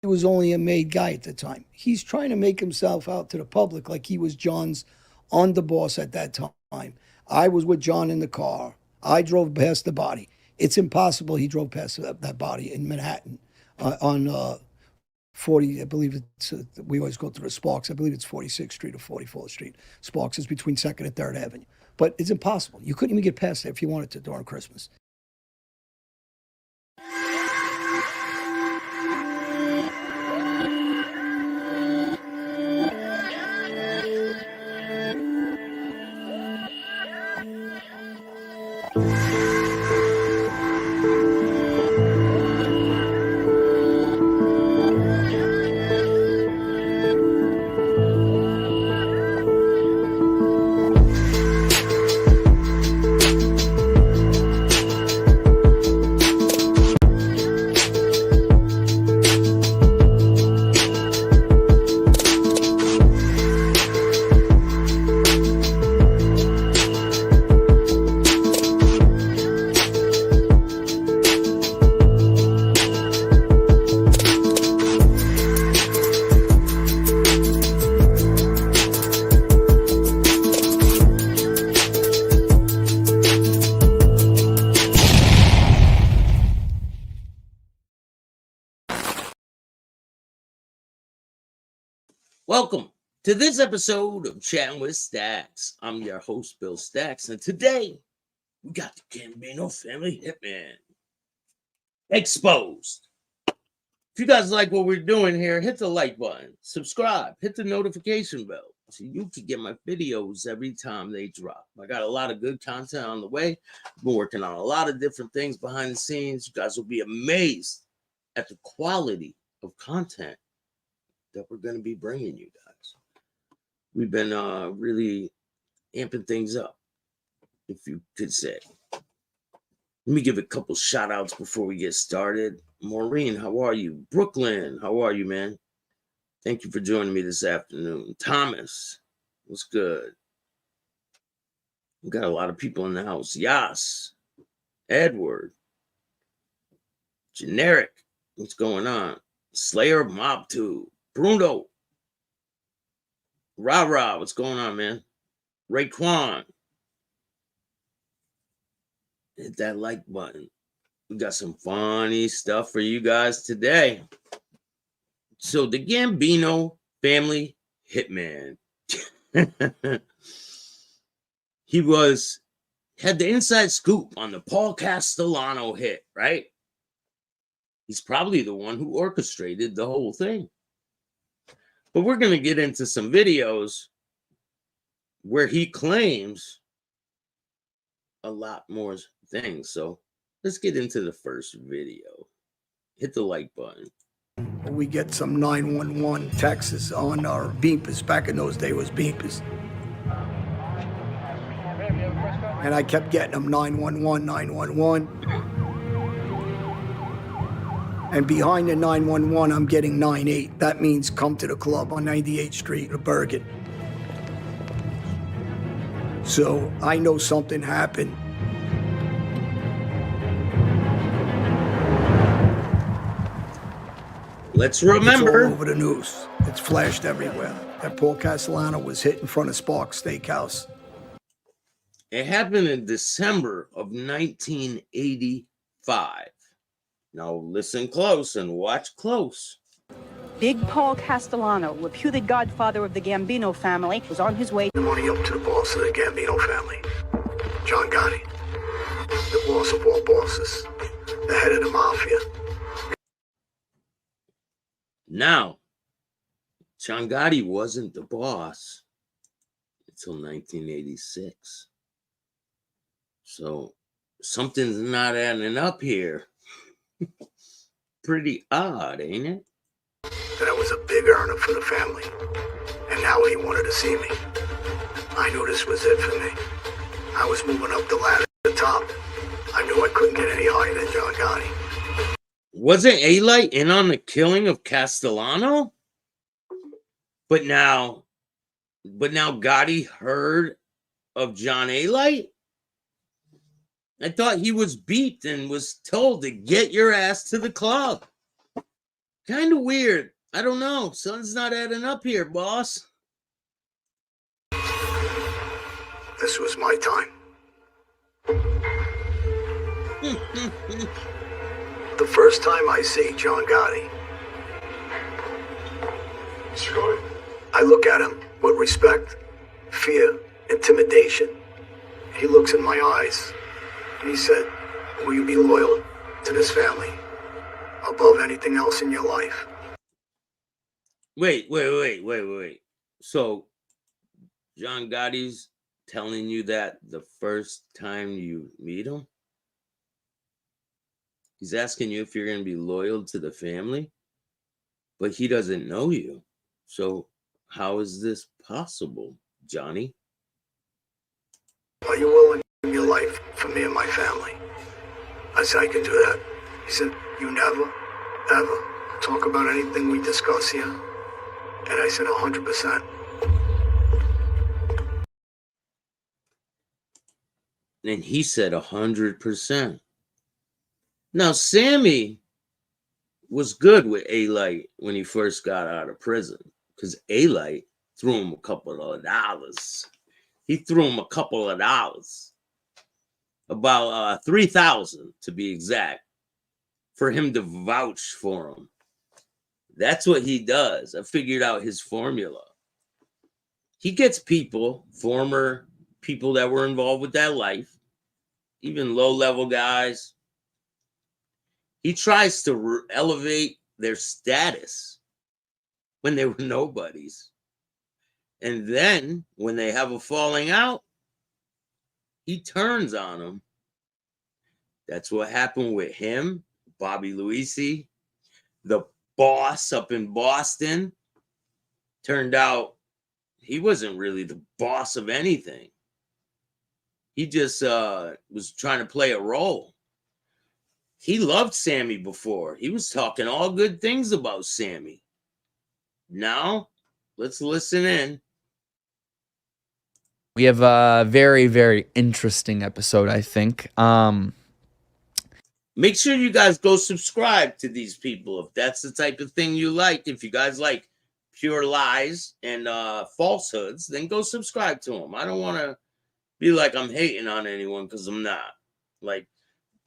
was only a made guy at the time. He's trying to make himself out to the public like he was John's underboss at that time. I was with John in the car. I drove past the body. It's impossible he drove past that body in Manhattan on 40, I believe it's, we always go through the Sparks. I believe it's 46th Street or 44th Street. Sparks is between 2nd and 3rd Avenue. But it's impossible. You couldn't even get past there if you wanted to during Christmas. Welcome to this episode of Chatting with Staxx. I'm your host, Bill Staxx, and today we got the Gambino family hitman exposed. If you guys like what we're doing here, hit the like button, subscribe, hit the notification bell so you can get my videos every time they drop. I got a lot of good content on the way. I've been working on a lot of different things behind the scenes. You guys will be amazed at the quality of content that we're going to be bringing you guys. We've been really amping things up, if you could say. Let me give a couple shout outs before we get started. Maureen, how are you? Brooklyn, how are you, man? Thank you for joining me this afternoon. Thomas, what's good? We got a lot of people in the house. Yas, Edward, Generic, what's going on? Slayer Mob 2. Bruno. Ra, what's going on, man? Raekwon. Hit that like button. We got some funny stuff for you guys today. So the Gambino family hitman. He had the inside scoop on the Paul Castellano hit, right? He's probably the one who orchestrated the whole thing. But we're going to get into some videos where he claims a lot more things. So let's get into the first video. Hit the like button. We get some 911 texts on our beepers. Back in those days, it was beepers. And I kept getting them 911, 911. And behind the 911, I'm getting 98. That means come to the club on 98th Street or Bergen. So I know something happened. Let's remember. It's all over the news. It's flashed everywhere that Paul Castellano was hit in front of Sparks Steakhouse. It happened in December of 1985. Now listen close and watch close. Big Paul Castellano, reputed godfather of the Gambino family, was on his way. Money up to the boss of the Gambino family, John Gotti, the boss of all bosses, the head of the mafia. Now, John Gotti wasn't the boss until 1986. So something's not adding up here. Pretty odd, ain't it? That I was a big earner for the family, and now he wanted to see me. I knew this was it for me. I was moving up the ladder to the top. I knew I couldn't get any higher than John Gotti. Wasn't A-Light in on the killing of Castellano? But now Gotti heard of John A-Light? I thought he was beeped and was told to get your ass to the club. Kind of weird. I don't know. Something's not adding up here, boss. This was my time. The first time I see John Gotti, I look at him with respect, fear, intimidation. He looks in my eyes and he said, will you be loyal to this family above anything else in your life? Wait. So John Gotti's telling you that the first time you meet him? He's asking you if you're going to be loyal to the family, but he doesn't know you. So how is this possible, Johnny? Are you willing to give your life for me and my family? I said I can do that. He said, you never, ever talk about anything we discuss here? And I said 100%. And he said 100%. Now, Sammy was good with A-Light when he first got out of prison, because A-Light threw him a couple of dollars. He threw him a couple of dollars, about $3,000 to be exact, for him to vouch for him. That's what he does. I figured out his formula. He gets people, former people that were involved with that life, even low-level guys. He tries to elevate their status when they were nobodies. And then when they have a falling out, he turns on them. That's what happened with him, Bobby Luisi, the boss up in Boston. Turned out he wasn't really the boss of anything. He just was trying to play a role. He loved Sammy before. He was talking all good things about Sammy. Now, let's listen in. We have a very, very interesting episode, I think. Make sure you guys go subscribe to these people if that's the type of thing you like. If you guys like pure lies and falsehoods, then go subscribe to them. I don't want to be like I'm hating on anyone, because I'm not. Like,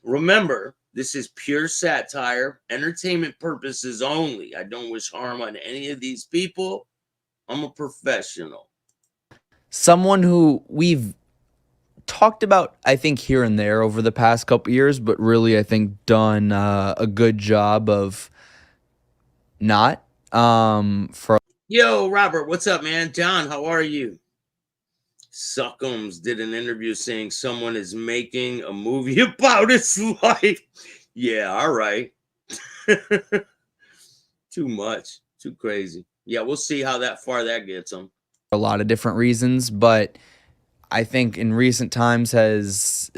remember, this is pure satire, entertainment purposes only. I don't wish harm on any of these people. I'm a professional. Someone who we've talked about, I think, here and there over the past couple years, but really, I think, done a good job of not. Yo, Robert, what's up, man? John, how are you? Suckums did an interview saying someone is making a movie about his life. Yeah, all right. Too much. Too crazy. Yeah, we'll see how far that gets him. A lot of different reasons, but I think in recent times has,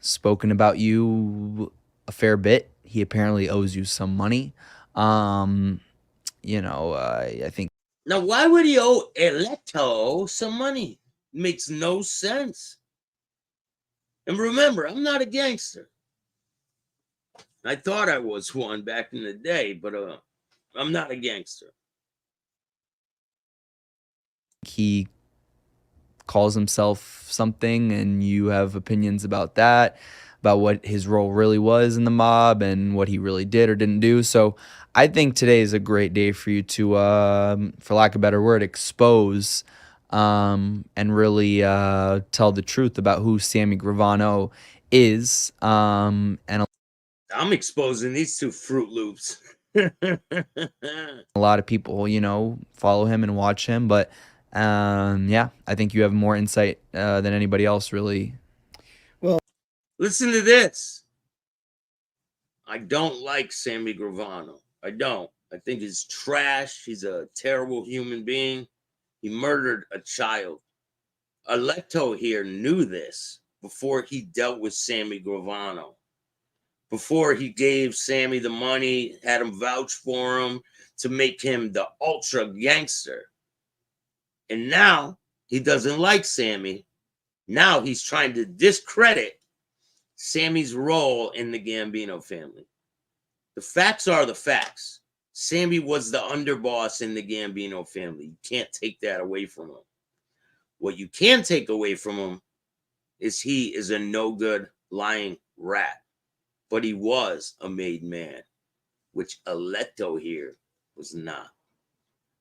spoken about you a fair bit. He apparently owes you some money. I think. Now, why would he owe Eletto some money? Makes no sense. And remember, I'm not a gangster. I thought I was one back in the day, but I'm not a gangster. He calls himself something, and you have opinions about that, about what his role really was in the mob and what he really did or didn't do. So I think today is a great day for you to, for lack of a better word, expose and really tell the truth about who Sammy Gravano is. And I'm exposing these two Fruit Loops. a lot of people, follow him and watch him, but I think you have more insight than anybody else, really. Well, listen to this. I don't like Sammy Gravano. I don't. I think he's trash. He's a terrible human being. He murdered a child. Eletto here knew this before he dealt with Sammy Gravano. Before he gave Sammy the money, had him vouch for him to make him the ultra gangster. And now he doesn't like Sammy. Now he's trying to discredit Sammy's role in the Gambino family. The facts are the facts. Sammy was the underboss in the Gambino family. You can't take that away from him. What you can take away from him is he is a no good lying rat. But he was a made man, which Aletto here was not.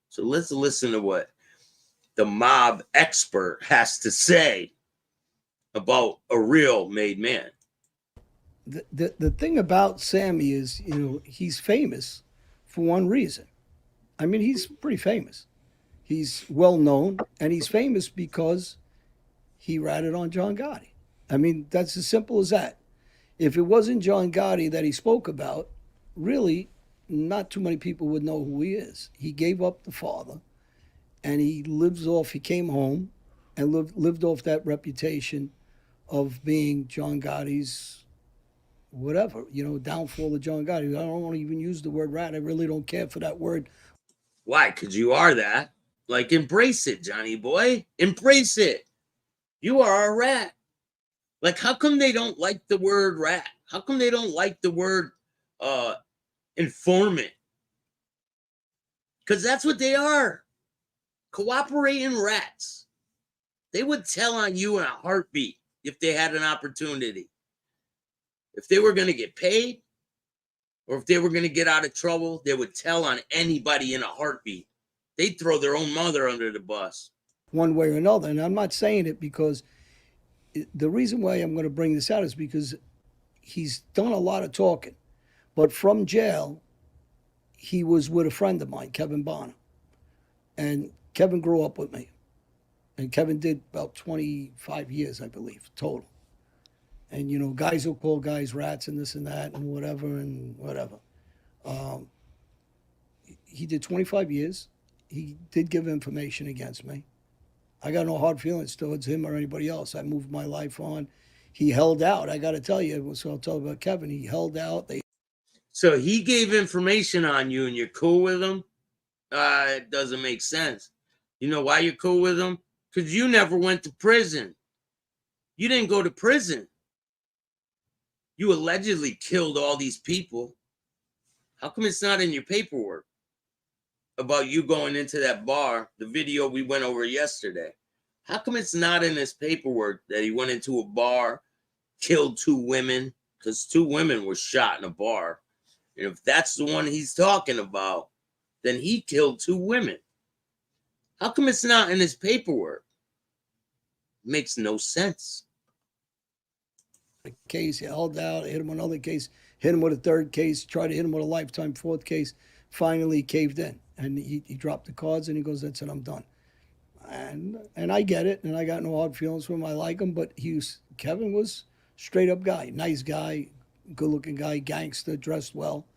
So let's listen to what the mob expert has to say about a real made man. The thing about Sammy is, he's famous for one reason. I mean, he's pretty famous. He's well known, and he's famous because he ratted on John Gotti. I mean, that's as simple as that. If it wasn't John Gotti that he spoke about, really, not too many people would know who he is. He gave up the father, and he came home and lived off that reputation of being John Gotti's whatever, downfall of John Gotti. I don't want to even use the word rat. I really don't care for that word. Why? Because you are that. Like, embrace it, Johnny boy. Embrace it. You are a rat. Like, how come they don't like the word rat? How come they don't like the word informant? Because that's what they are. Cooperating rats. They would tell on you in a heartbeat if they had an opportunity. If they were going to get paid or if they were going to get out of trouble, they would tell on anybody in a heartbeat. They'd throw their own mother under the bus. One way or another. And I'm not saying it because the reason why I'm going to bring this out is because he's done a lot of talking. But from jail, he was with a friend of mine, Kevin Bonner. And Kevin grew up with me. And Kevin did about 25 years, I believe, total. And, guys will call guys rats and this and that and whatever. He did 25 years. He did give information against me. I got no hard feelings towards him or anybody else. I moved my life on. He held out. I got to tell you, so I'll tell you about Kevin. He held out. So he gave information on you and you're cool with him? It doesn't make sense. You know why you're cool with him? Because you never went to prison. You didn't go to prison. You allegedly killed all these people. How come it's not in your paperwork about you going into that bar, the video we went over yesterday? How come it's not in his paperwork that he went into a bar, killed 2 women? Because 2 women were shot in a bar. And if that's the one he's talking about, then he killed 2 women. How come it's not in his paperwork? Makes no sense. Case, he held out, hit him with another case, hit him with a 3rd case, tried to hit him with a lifetime 4th case. Finally, he caved in. And he dropped the cards and he goes, that's it, I'm done. And I get it, and I got no hard feelings for him. I like him, but Kevin was straight up guy, nice guy, good looking guy, gangster, dressed well.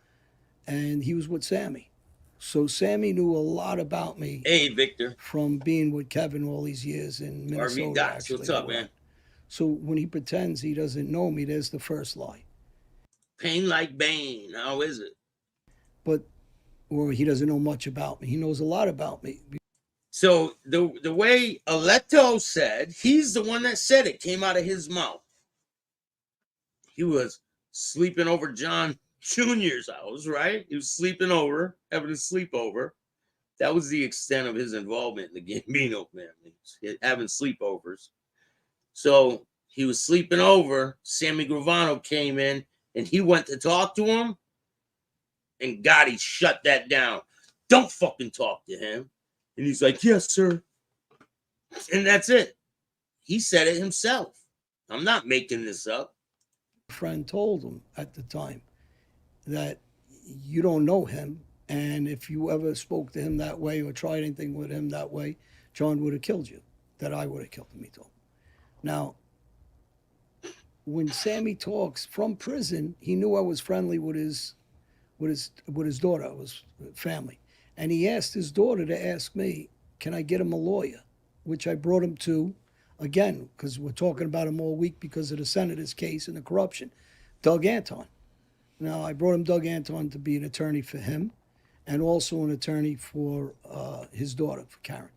And he was with Sammy. So Sammy knew a lot about me. Hey, Victor. From being with Kevin all these years in Minnesota. Actually, what's up, man? So when he pretends he doesn't know me, there's the first lie. Pain like Bane. How is it? Or he doesn't know much about me. He knows a lot about me. So the way Aletto said, he's the one that said it, came out of his mouth. He was sleeping over John Jr.'s house, right? He was sleeping over, having a sleepover. That was the extent of his involvement in the Gambino family, having sleepovers. So he was sleeping over. Sammy Gravano came in, and he went to talk to him, and Gotti shut that down. Don't fucking talk to him. And he's like, yes, sir. And that's it. He said it himself. I'm not making this up. A friend told him at the time that you don't know him, and if you ever spoke to him that way or tried anything with him that way, John would have killed you, that I would have killed him, he told him. Now, when Sammy talks from prison, he knew I was friendly with his daughter, his family. And he asked his daughter to ask me, can I get him a lawyer? Which I brought him to, again, because we're talking about him all week because of the senator's case and the corruption, Doug Anton. Now, I brought him Doug Anton to be an attorney for him and also an attorney for his daughter, for Karen.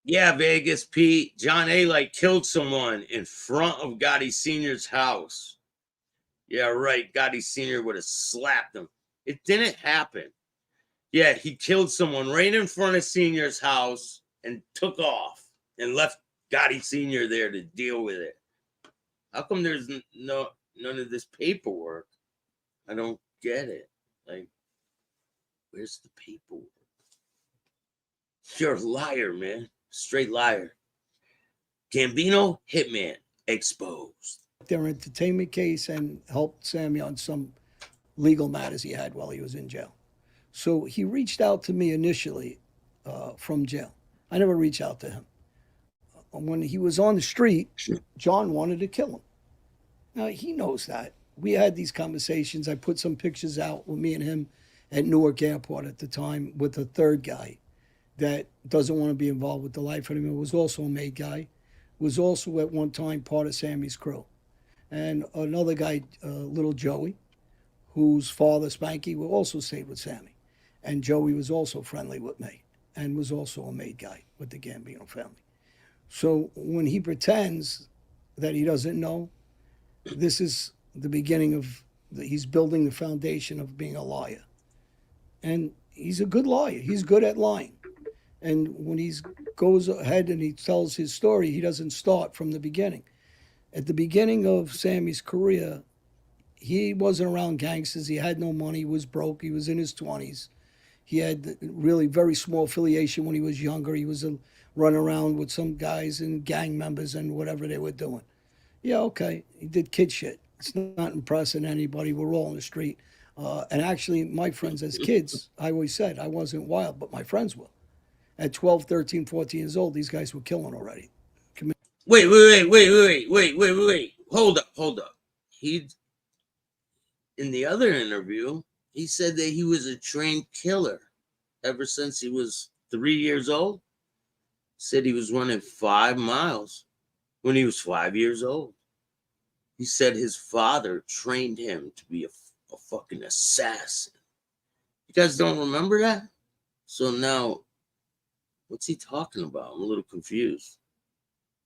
Yeah, Vegas Pete. John A. killed someone in front of Gotti Sr.'s house. Yeah, right. Gotti Sr. would have slapped him. It didn't happen. Yeah, he killed someone right in front of Senior's house and took off and left Gotti Senior there to deal with it. How come there's none of this paperwork? I don't get it. Like, where's the paperwork? You're a liar, man. Straight liar. Gambino Hitman exposed. Their entertainment case and helped Sammy on some legal matters he had while he was in jail. So he reached out to me initially from jail. I never reached out to him. When he was on the street, John wanted to kill him. Now, he knows that. We had these conversations. I put some pictures out with me and him at Newark Airport at the time with a third guy that doesn't want to be involved with the life anymore. Was also a made guy. Was also at one time part of Sammy's crew. And another guy, little Joey, whose father, Spanky, also stayed with Sammy. And Joey was also friendly with me and was also a made guy with the Gambino family. So when he pretends that he doesn't know, this is the beginning of, he's building the foundation of being a liar. And he's a good liar. He's good at lying. And when he goes ahead and he tells his story, he doesn't start from the beginning. At the beginning of Sammy's career, he wasn't around gangsters. He had no money. He was broke. He was in his 20s. He had really very small affiliation when he was younger. He was running around with some guys and gang members and whatever they were doing. Yeah, okay. He did kid shit. It's not impressing anybody. We're all on the street. And actually, my friends as kids, I always said I wasn't wild, but my friends were. At 12, 13, 14 years old, these guys were killing already. Wait. Hold up. He, in the other interview, he said that he was a trained killer ever since he was 3 years old. Said he was running 5 miles when he was 5 years old. He said his father trained him to be a fucking assassin. You guys don't remember that? So now, what's he talking about? I'm a little confused.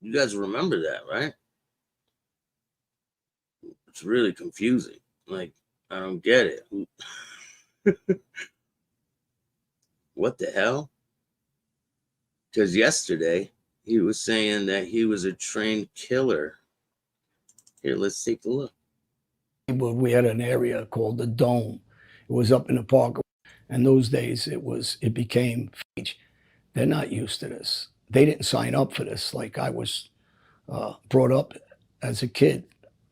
You guys remember that, right? It's really confusing. Like, I don't get it. What the hell? Because yesterday, he was saying that he was a trained killer. Here, let's take a look. We had an area called the Dome. It was up in the park. And those days, it became, they're not used to this. They didn't sign up for this like I was brought up as a kid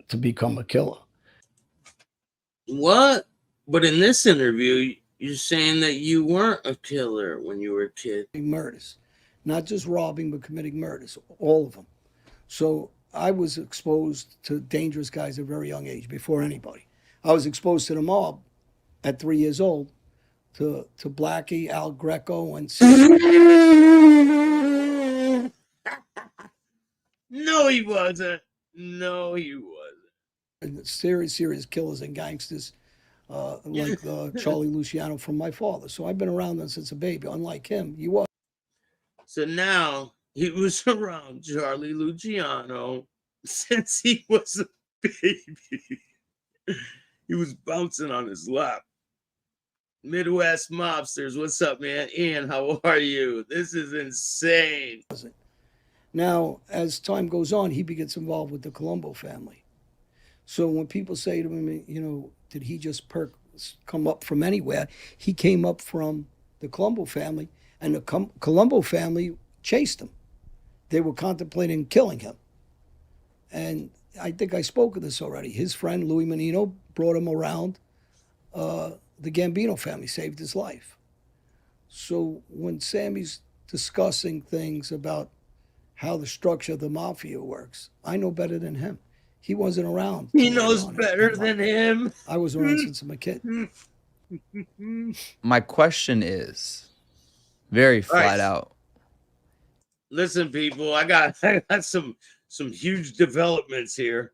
to become a killer. What? But in this interview, you're saying that you weren't a killer when you were a kid. Murders, not just robbing, but committing murders, all of them. So I was exposed to dangerous guys at a very young age, before anybody. I was exposed to the mob at 3 years old, to Blackie, Al Greco, and No, he wasn't. No, he wasn't. serious killers and gangsters like Charlie Luciano from my father. So I've been around them since a baby. Unlike him, he was. So now he was around Charlie Luciano since he was a baby. He was bouncing on his lap. Midwest mobsters, what's up, man? Ian, how are you? This is insane. Now, as time goes on, he gets involved with the Colombo family. So when people say to him, you know, did he just come up from anywhere? He came up from the Colombo family, and the Colombo family chased him. They were contemplating killing him. And I think I spoke of this already. His friend, Louis Menino, brought him around. The Gambino family saved his life. So when Sammy's discussing things about how the structure of the mafia works, I know better than him. He wasn't around. He knows better than him. I was around since I'm a kid. My question is very flat out. Listen, people, I got some huge developments here.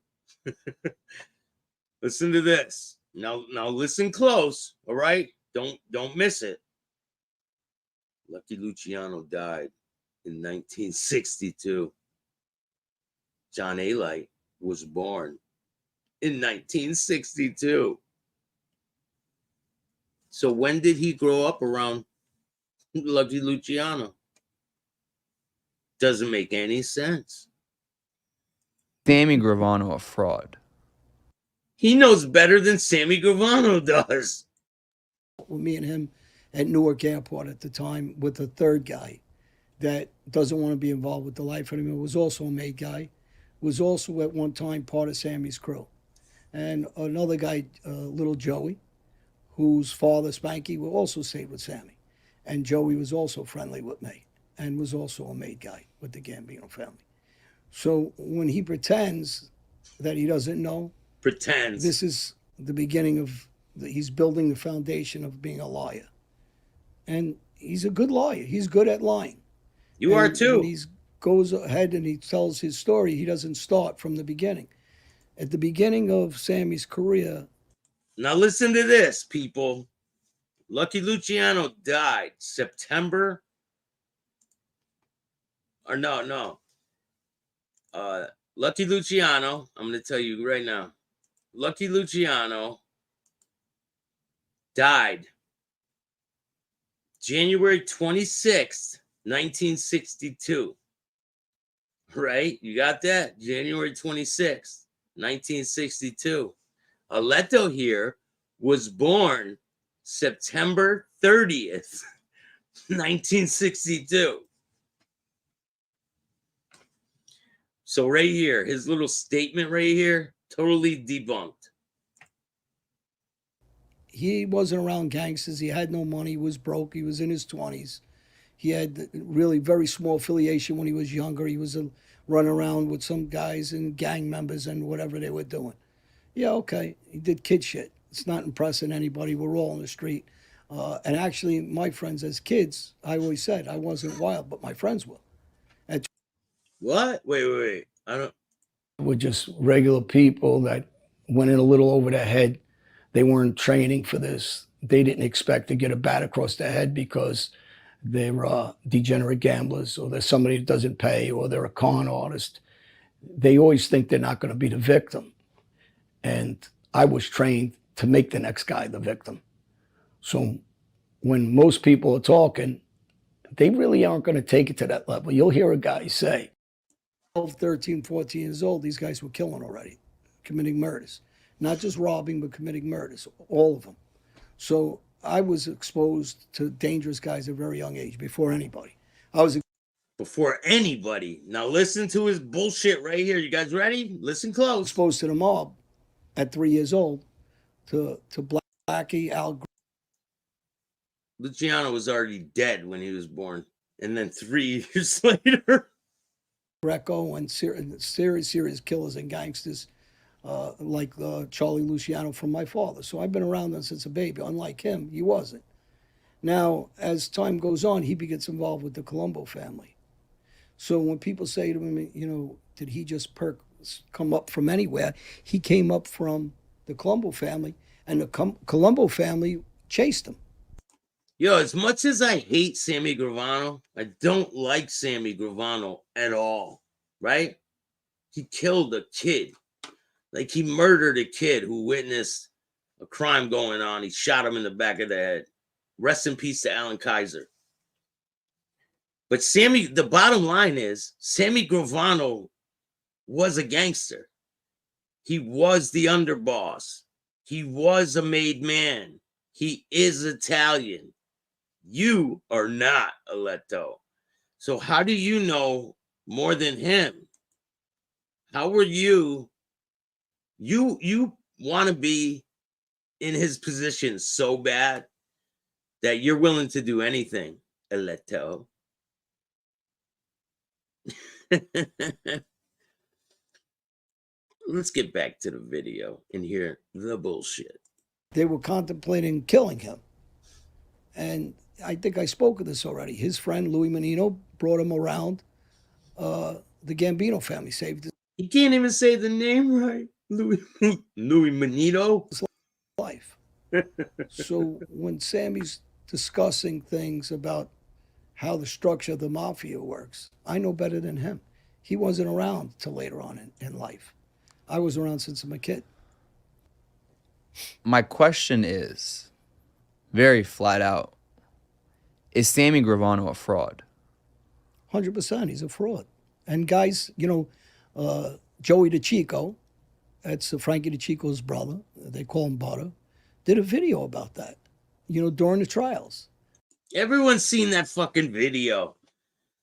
Listen to this. Now listen close, all right? Don't miss it. Lucky Luciano died in 1962. John A. Light was born in 1962. So when did he grow up around Lucky Luciano? Doesn't make any sense. Sammy Gravano a fraud. He knows better than Sammy Gravano does. With me and him at Newark Airport at the time with a third guy that doesn't want to be involved with the life anymore, was also a made guy, was also at one time part of Sammy's crew. And another guy, little Joey, whose father, Spanky, also stayed with Sammy. And Joey was also friendly with me and was also a made guy with the Gambino family. So when he pretends that he doesn't know, Pretends. this is the beginning of, he's building the foundation of being a liar. And he's a good liar. He's good at lying. You are And too. when he goes ahead and he tells his story, he doesn't start from the beginning. At the beginning of Sammy's career. Now listen to this, people. Lucky Luciano died September. Or no. Lucky Luciano, I'm going to tell you right now. Lucky Luciano died January 26th, 1962. Right? You got that? January 26th, 1962. Aletto here was born September 30th, 1962. So right here, his little statement right here, totally debunked. He wasn't around gangsters. He had no money. He was broke. He was in his 20s. He had really very small affiliation when he was younger. He was running around with some guys and gang members and whatever they were doing. Yeah, okay. He did kid shit. It's not impressing anybody. We're all on the street. And actually, my friends as kids, I always said I wasn't wild, but my friends were. What? Wait. I don't. Were just regular people that went in a little over their head. They weren't training for this. They didn't expect to get a bat across their head because they're degenerate gamblers, or they're somebody that doesn't pay, or they're a con artist. They always think they're not going to be the victim. And I was trained to make the next guy the victim. So when most people are talking, they really aren't going to take it to that level. You'll hear a guy say, 12, 13, 14 years old, these guys were killing already, committing murders. Not just robbing, but committing murders, all of them. So I was exposed to dangerous guys at a very young age, before anybody. Before anybody. Now listen to his bullshit right here. You guys ready? Listen close. Exposed to the mob at 3 years old, to Blackie, Al Luciano was already dead when he was born. And then 3 years later. Greco, and serious killers and gangsters like Charlie Luciano from my father. So I've been around them since a baby. Unlike him, he wasn't. Now, as time goes on, he gets involved with the Colombo family. So when people say to him, you know, did he just come up from anywhere? He came up from the Colombo family, and the Colombo family chased him. Yo, as much as I hate Sammy Gravano, I don't like Sammy Gravano at all, right? He killed a kid. Like, he murdered a kid who witnessed a crime going on. He shot him in the back of the head. Rest in peace to Alan Kaiser. But the bottom line is, Sammy Gravano was a gangster. He was the underboss. He was a made man. He is Italian. You are not, Aletto. So how do you know more than him? How were you? You want to be in his position so bad that you're willing to do anything, Aletto. Let's get back to the video and hear the bullshit. They were contemplating killing him. And I think I spoke of this already. His friend, Louis Menino, brought him around. The Gambino family saved his He can't even say the name right. Louis Menino. life. So when Sammy's discussing things about how the structure of the mafia works, I know better than him. He wasn't around till later on in life. I was around since I'm a kid. My question is, very flat out. Is Sammy Gravano a fraud? 100%. He's a fraud. And guys, Joey DeChico, that's Frankie DeChico's brother, they call him Butter, did a video about that, during the trials. Everyone's seen that fucking video.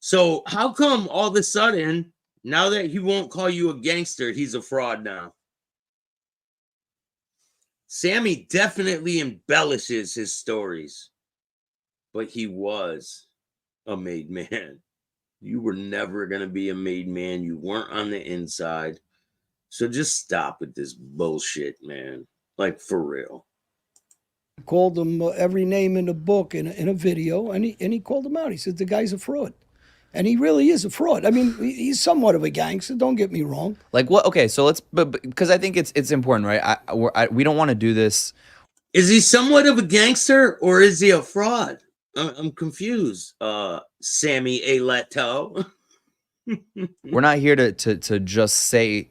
So how come all of a sudden, now that he won't call you a gangster, he's a fraud now? Sammy definitely embellishes his stories, but he was a made man. You were never going to be a made man. You weren't on the inside. So just stop with this bullshit, man. Like, for real. Called him every name in the book in a video, and he called him out. He said the guy's a fraud. And he really is a fraud. I mean, he's somewhat of a gangster, don't get me wrong. Like what? Okay, so let's, but because I think it's important, right? We don't want to do this. Is he somewhat of a gangster or is he a fraud? I'm confused. Sammy Aleto. We're not here to just say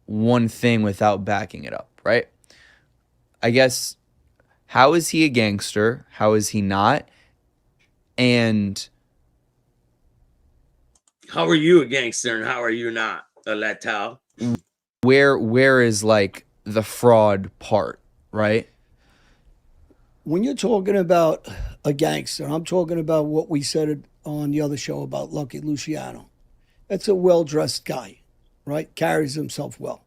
one thing without backing it up, right? I guess, how is he a gangster? How is he not? And how are you a gangster and how are you not, Aleto? Where is like the fraud part, right? When you're talking about a gangster, I'm talking about what we said on the other show about Lucky Luciano. That's a well-dressed guy, right? Carries himself well.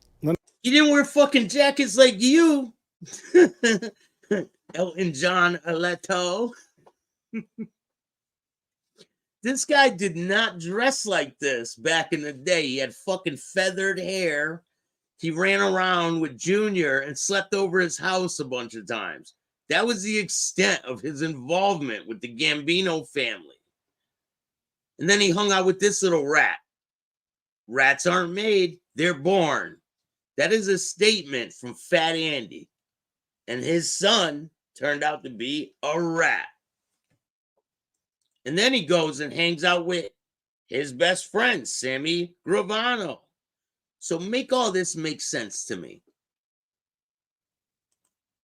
He didn't wear fucking jackets like you, Elton John Aleto. This guy did not dress like this back in the day. He had fucking feathered hair. He ran around with Junior and slept over his house a bunch of times. That was the extent of his involvement with the Gambino family. And then he hung out with this little rat. Rats aren't made, they're born. That is a statement from Fat Andy. And his son turned out to be a rat. And then he goes and hangs out with his best friend, Sammy Gravano. So make all this make sense to me.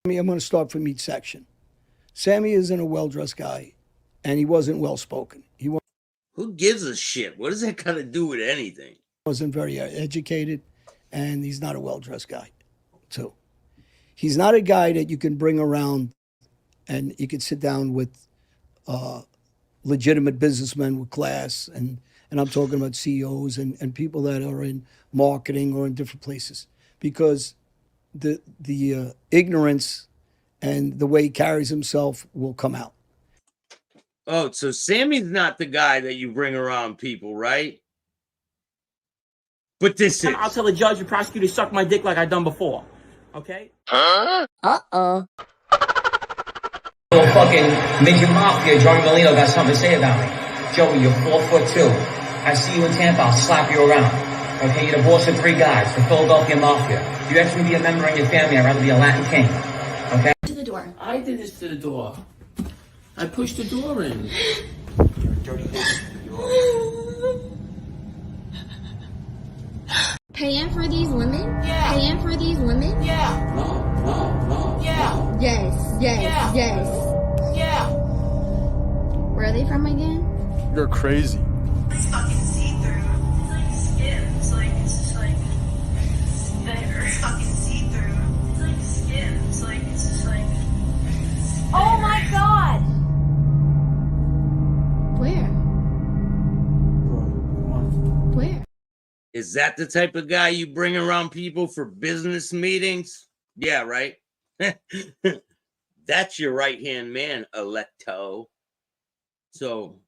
I'm going to start from each section. Sammy isn't a well-dressed guy, and he wasn't well-spoken. Who gives a shit? What does that got to do with anything? Wasn't very educated, and he's not a well-dressed guy, too. He's not a guy that you can bring around and you can sit down with legitimate businessmen with class, and I'm talking about CEOs and people that are in marketing or in different places, because the ignorance and the way he carries himself will come out. Oh, so Sammy's not the guy that you bring around people, right? But this is. I'll tell the judge and prosecutor to suck my dick like I done before. Okay? Huh? Uh-oh. Little fucking midget mafia, Johnny Molino got something to say about me. Joey, you're 4'2". I see you in Tampa, I'll slap you around. Okay, you're the boss of 3 guys, the Philadelphia Mafia. You ask me to be a member in your family, I'd rather be a Latin king. Okay? To the door. I did this to the door. I pushed the door in. Paying for these women? Yeah. Paying for these women? Yeah. No. Yeah. Yes. Yeah. Yes. Yeah. Where are they from again? You're crazy. It's fucking see-through. It's like skin. It's just like there. It's fucking see-through. It's like skin. It's just like. Oh my god! Where? Where? Is that the type of guy you bring around people for business meetings? Yeah, right? That's your right-hand man, Aleto. So,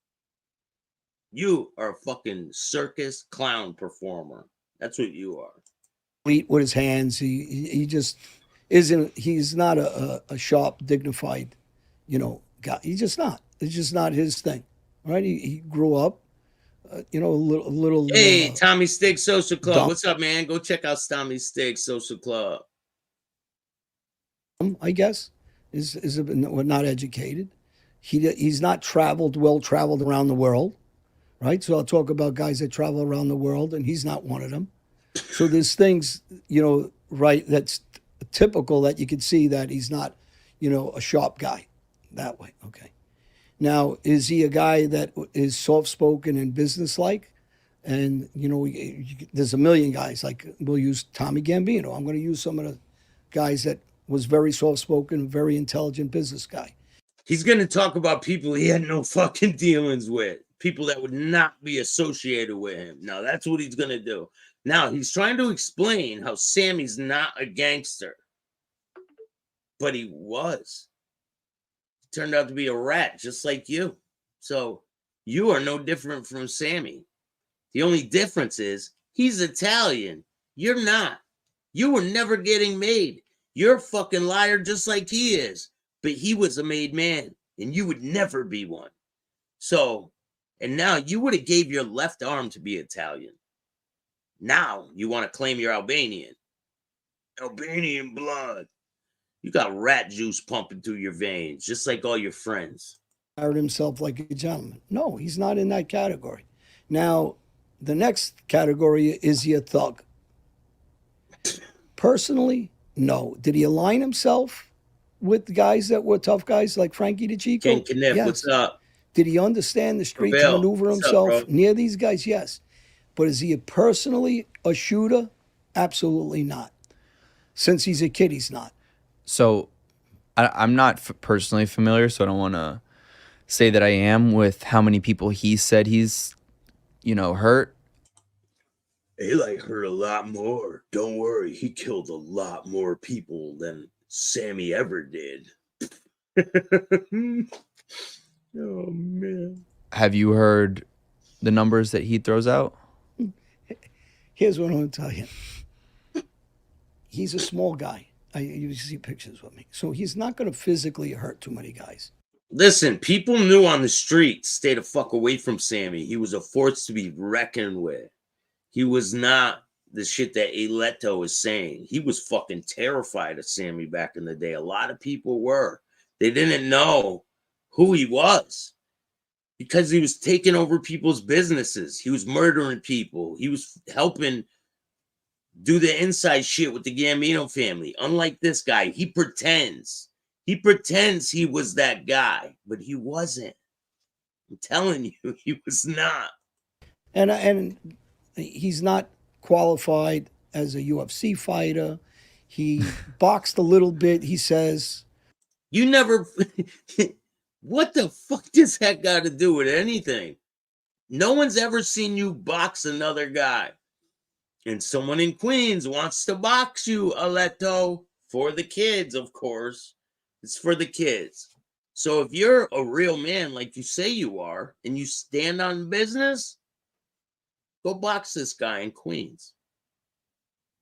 you are a fucking circus clown performer. That's what you are. Eat with his hands. He just isn't. He's not a sharp, dignified, guy. He's just not. It's just not his thing, right? He grew up, a little. Hey, Tommy Steak Social Club. dumb. What's up, man? Go check out Tommy Steak Social Club. I guess is not educated. He's not well traveled around the world, right? So I'll talk about guys that travel around the world, and he's not one of them. So there's things, right, that's typical that you can see that he's not, you know, a sharp guy that way. Okay. Now, is he a guy that is soft spoken and businesslike? And, you know, there's a million guys. Like, we'll use Tommy Gambino. I'm going to use some of the guys that was very soft spoken, very intelligent business guy. He's going to talk about people he had no fucking dealings with, people that would not be associated with him. Now, that's what he's going to do. Now, he's trying to explain how Sammy's not a gangster, but he was. He turned out to be a rat, just like you. So you are no different from Sammy. The only difference is he's Italian. You're not. You were never getting made. You're a fucking liar just like he is. But he was a made man, and you would never be one. So, and now you would have gave your left arm to be Italian. Now you want to claim you're Albanian. Albanian blood. You got rat juice pumping through your veins, just like all your friends. Carried himself like a gentleman. No, he's not in that category. Now, the next category is he a thug? Personally, no. Did he align himself with guys that were tough guys like Frankie DeChico? Ken Kniff, Yes. what's up? Did he understand the street to Bill, maneuver what's up, himself bro? near these guys? Yes. But is he personally a shooter? Absolutely not. Since he's a kid, he's not. So I'm not personally familiar, so I don't want to say that I am with how many people he said he's, you know, hurt. He like hurt a lot more. Don't worry, he killed a lot more people than Sammy ever did. Oh man. Have you heard the numbers that he throws out? Here's what I'm going to tell you. He's a small guy. You see pictures with me. So he's not going to physically hurt too many guys. Listen, people knew on the street, stay the fuck away from Sammy. He was a force to be reckoned with. He was not the shit that Leto is saying. He was fucking terrified of Sammy back in the day. A lot of people were. They didn't know who he was because he was taking over people's businesses. He was murdering people. He was helping do the inside shit with the Gambino family. Unlike this guy, he pretends. He pretends he was that guy, but he wasn't. I'm telling you, he was not. And he's not qualified as a UFC fighter. He boxed a little bit, he says. You never... What the fuck does that got to do with anything? No one's ever seen you box another guy. And someone in Queens wants to box you, Aleto, for the kids, of course. It's for the kids. So if you're a real man like you say you are, and you stand on business, go box this guy in Queens.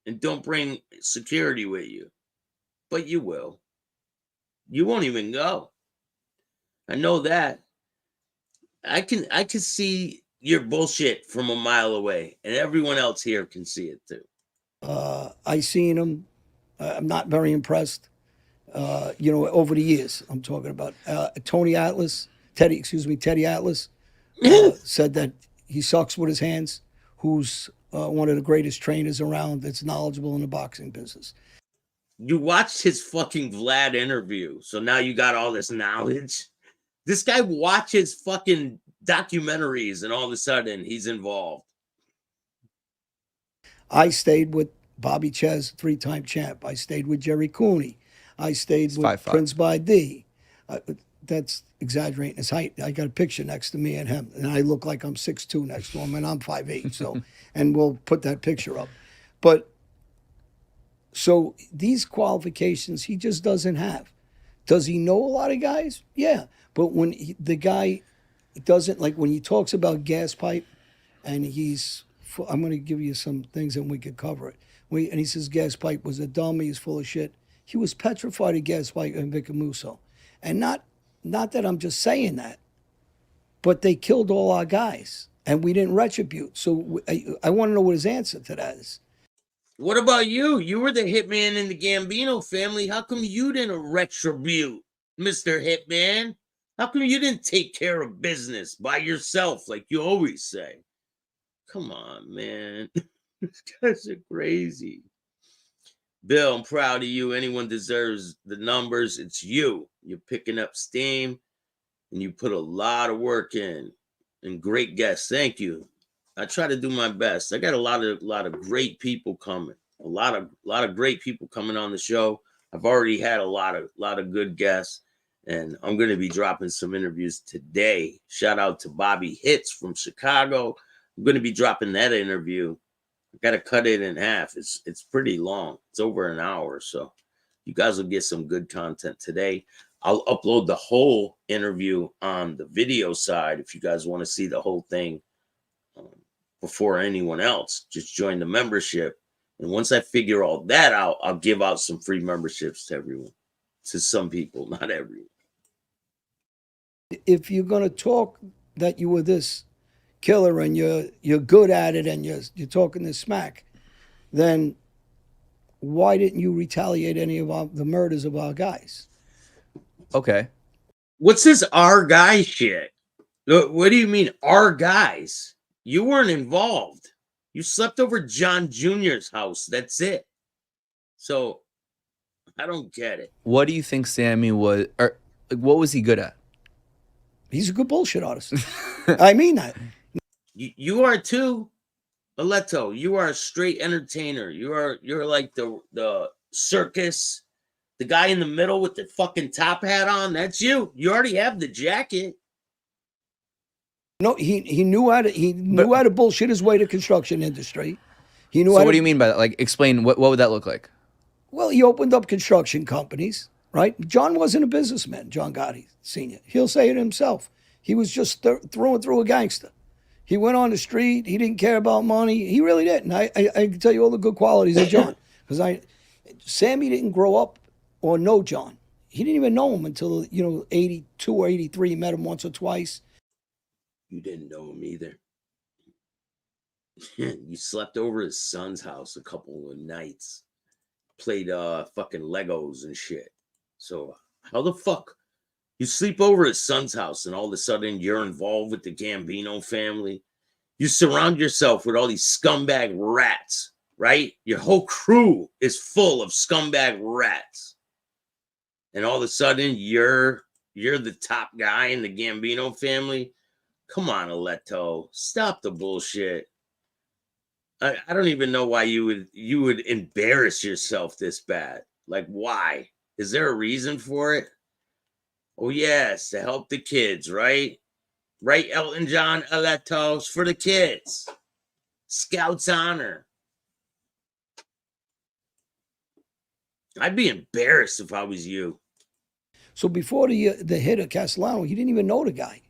And don't bring security with you. But you will. You won't even go. I know that. I can see your bullshit from a mile away, and everyone else here can see it too. I seen him. I'm not very impressed. You know, over the years, I'm talking about Teddy Atlas said that he sucks with his hands. Who's one of the greatest trainers around that's knowledgeable in the boxing business. You watched his fucking Vlad interview, so now you got all this knowledge. This guy watches fucking documentaries, and all of a sudden he's involved. I stayed with Bobby Ches, 3-time champ. I stayed with Jerry Cooney. I stayed with 5'5". Prince Badi. That's exaggerating his height. I got a picture next to me and him, and I look like I'm 6'2" next to him, and I'm 5'8". So, and we'll put that picture up. But so these qualifications he just doesn't have. Does he know a lot of guys? Yeah. But when the guy doesn't, like when he talks about gas pipe, and I'm going to give you some things and we could cover it. And he says gas pipe was a dummy, he's full of shit. He was petrified of gas pipe and Vicamuso. And not that I'm just saying that, but they killed all our guys and we didn't retribute. So I want to know what his answer to that is. What about you? You were the hitman in the Gambino family. How come you didn't retribute, Mr. Hitman? How come you didn't take care of business by yourself like you always say? Come on, man. These guys are crazy. Bill, I'm proud of you. Anyone deserves the numbers. It's you. You're picking up steam and you put a lot of work in and great guests. Thank you. I try to do my best. I got a lot of great people coming. A lot of great people coming on the show. I've already had a lot of good guests, and I'm going to be dropping some interviews today. Shout out to Bobby Hitz from Chicago. I'm going to be dropping that interview. I got to cut it in half. It's pretty long. It's over an hour, so you guys will get some good content today. I'll upload the whole interview on the video side if you guys want to see the whole thing before anyone else. Just join the membership. And once I figure all that out, I'll give out some free memberships to everyone, to some people, not everyone. If you're going to talk that you were this killer and you're good at it and you're talking this smack, then why didn't you retaliate any of the murders of our guys? Okay. What's this our guy shit? What do you mean our guys? You weren't involved. You slept over John Jr.'s house. That's it. So I don't get it. What do you think Sammy was, or like, what was he good at? He's a good bullshit artist. I mean that. You are too, Aleto. You are a straight entertainer. You're like the circus, the guy in the middle with the fucking top hat on. That's you. You already have the jacket. No, he knew how to bullshit his way to construction industry. He knew. So what do you mean by that? Like, explain what would that look like? Well, he opened up construction companies, right? John wasn't a businessman. John Gotti Sr. He'll say it himself. He was just through and through a gangster. He went on the street. He didn't care about money. He really didn't. I can tell you all the good qualities of John because Sammy didn't grow up or know John. He didn't even know him until 82 or 83. He met him once or twice. You didn't know him either. You slept over his son's house a couple of nights. Played fucking Legos and shit. So how the fuck you sleep over his son's house and all of a sudden you're involved with the Gambino family? You surround yourself with all these scumbag rats, right? Your whole crew is full of scumbag rats. And all of a sudden you're the top guy in the Gambino family. Come on, Aleto. Stop the bullshit. I don't even know why you would embarrass yourself this bad. Like, why? Is there a reason for it? Oh, yes, to help the kids, right? Right, Elton John, Aletos, for the kids. Scouts honor. I'd be embarrassed if I was you. So before the hit of Castellano, he didn't even know the guy.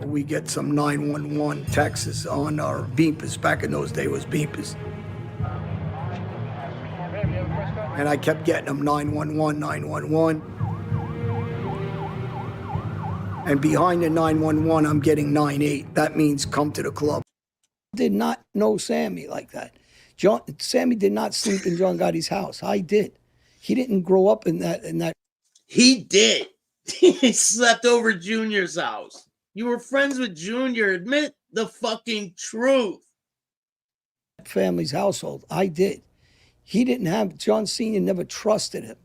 We get some 911 texts on our beepers. Back in those days, it was beepers. And I kept getting them 911, 911. And behind the 911, I'm getting 98. That means come to the club. Did not know Sammy like that. Sammy did not sleep in John Gotti's house. I did. He didn't grow up in that. He did. He slept over Junior's house. You were friends with Junior. Admit the fucking truth. Family's household. I did. He didn't have, John Sr. never trusted him.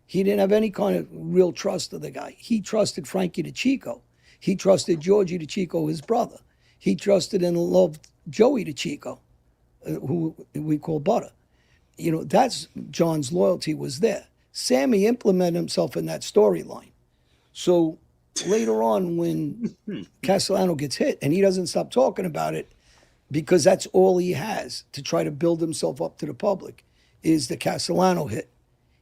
He didn't have any kind of real trust of the guy. He trusted Frankie DeChico. He trusted Georgie DeChico, his brother. He trusted and loved Joey DeChico, who we call Butter. That's John's loyalty was there. Sammy implemented himself in that storyline. So later on, when Castellano gets hit, and he doesn't stop talking about it because that's all he has to try to build himself up to the public, is the Castellano hit.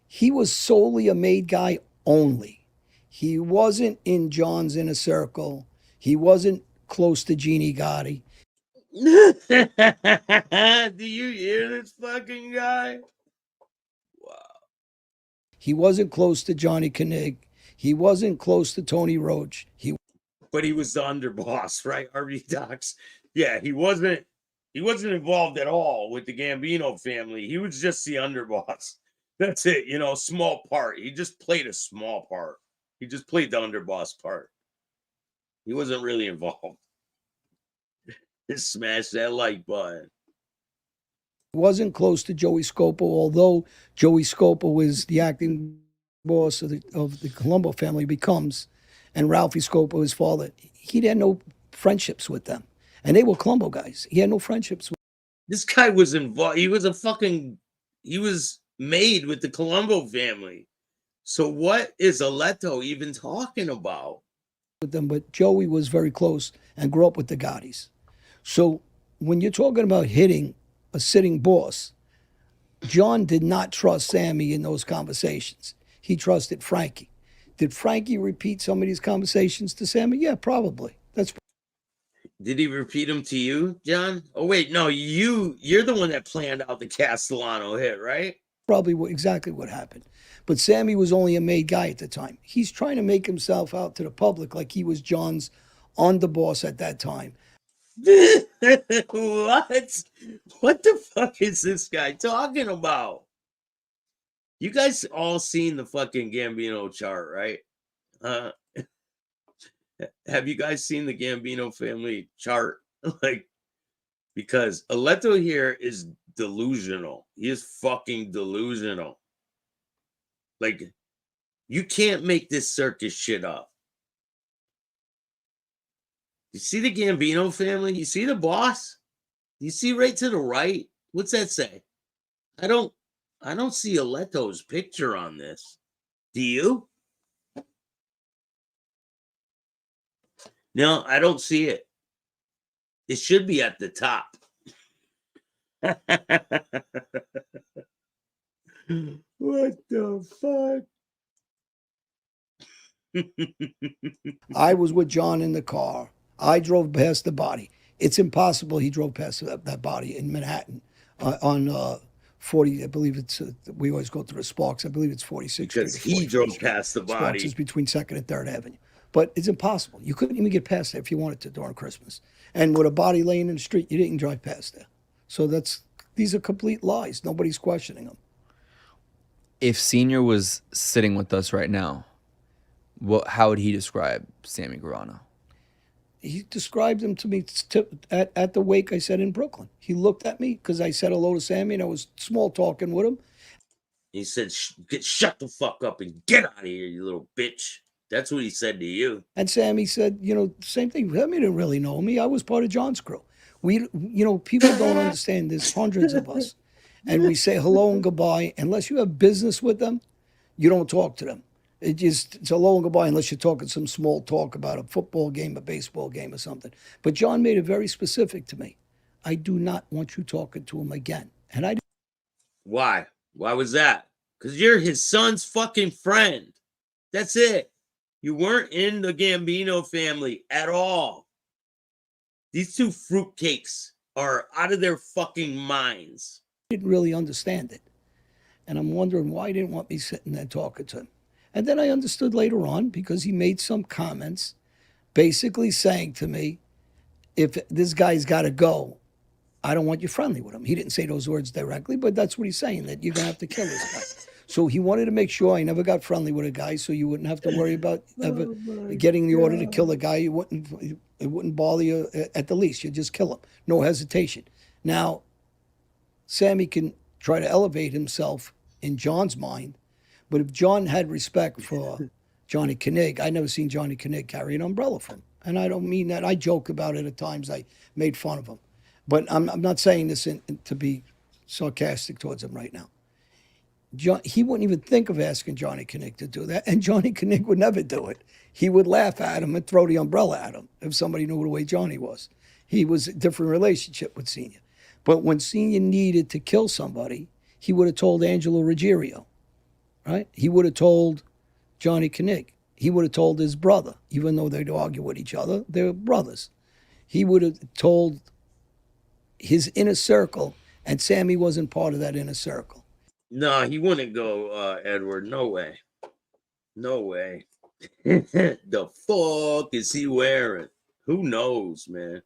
He was solely a made guy only. He wasn't in John's inner circle. He wasn't close to Jeannie Gotti. Do you hear this fucking guy? Wow. He wasn't close to Johnny Koenig. He wasn't close to Tony Roach. But he was the underboss, right? RV Docs. Yeah, he wasn't involved at all with the Gambino family. He was just the underboss. That's it, small part. He just played a small part. He just played the underboss part. He wasn't really involved. Just smash that like button. Wasn't close to Joey Scopo, although Joey Scopo was the acting boss of the Colombo family, becomes, and Ralphie Scopo, his father. He had no friendships with them, and they were Colombo guys. He had no friendships with. This guy was involved. He was made with the Colombo family. So what is Aletto even talking about? Them, but Joey was very close and grew up with the Gottis. So when you're talking about hitting a sitting boss, John did not trust Sammy in those conversations. He trusted Frankie. Did Frankie repeat some of these conversations to Sammy? Yeah, probably. Did he repeat them to you, John? Oh wait, no, you're the one that planned out the Castellano hit, right? Probably exactly what happened. But Sammy was only a made guy at the time. He's trying to make himself out to the public like he was John's underboss at that time. What? What the fuck is this guy talking about? You guys all seen the fucking Gambino chart, right? Have you guys seen the Gambino family chart? Like, because Aletto here is delusional. He is fucking delusional. Like, you can't make this circus shit up. You see the Gambino family? You see the boss? You see right to the right? What's that say? I don't see Aletto's picture on this. Do you? No, I don't see it. It should be at the top. What the fuck? I was with John in the car. I drove past the body. It's impossible he drove past that body in Manhattan on 40. I believe it's, we always go through the Sparks. I believe it's 46th Because Street. he drove past the body. Sparks is between 2nd and 3rd Avenue. But it's impossible. You couldn't even get past there if you wanted to during Christmas. And with a body laying in the street, you didn't drive past there. So these are complete lies. Nobody's questioning them. If Senior was sitting with us right now, how would he describe Sammy Gravano? He described him to me at the wake I said in Brooklyn. He looked at me because I said hello to Sammy and I was small talking with him. He said, shut the fuck up and get out of here, you little bitch. That's what he said to you. And Sammy said, same thing. Sammy didn't really know me. I was part of John's crew. People don't understand. There's hundreds of us. And we say hello and goodbye. Unless you have business with them, you don't talk to them. It's hello and goodbye unless you're talking some small talk about a football game, a baseball game or something. But John made it very specific to me. I do not want you talking to him again. And I. Why? Why was that? Because you're his son's fucking friend. That's it. You weren't in the Gambino family at all. These two fruitcakes are out of their fucking minds. Didn't really understand it. And I'm wondering why he didn't want me sitting there talking to him. And then I understood later on because he made some comments basically saying to me, if this guy's got to go, I don't want you friendly with him. He didn't say those words directly, but that's what he's saying, that you're going to have to kill this guy. So he wanted to make sure I never got friendly with a guy so you wouldn't have to worry about ever getting the order to kill a guy. It wouldn't bother you at the least. You'd just kill him. No hesitation. Now, Sammy can try to elevate himself in John's mind, but if John had respect for Johnny Koenig, I never seen Johnny Koenig carry an umbrella from him. And I don't mean that. I joke about it at times. I made fun of him. But I'm not saying this to be sarcastic towards him right now. He wouldn't even think of asking Johnny Koenig to do that, and Johnny Koenig would never do it. He would laugh at him and throw the umbrella at him if somebody knew the way Johnny was. He was a different relationship with Senior. But when Senior needed to kill somebody, he would have told Angelo Ruggiero, right? He would have told Johnny Koenig. He would have told his brother, even though they'd argue with each other, they were brothers. He would have told his inner circle, and Sammy wasn't part of that inner circle. No, he wouldn't go, Edward. No way. No way. The fuck is he wearing? Who knows, man?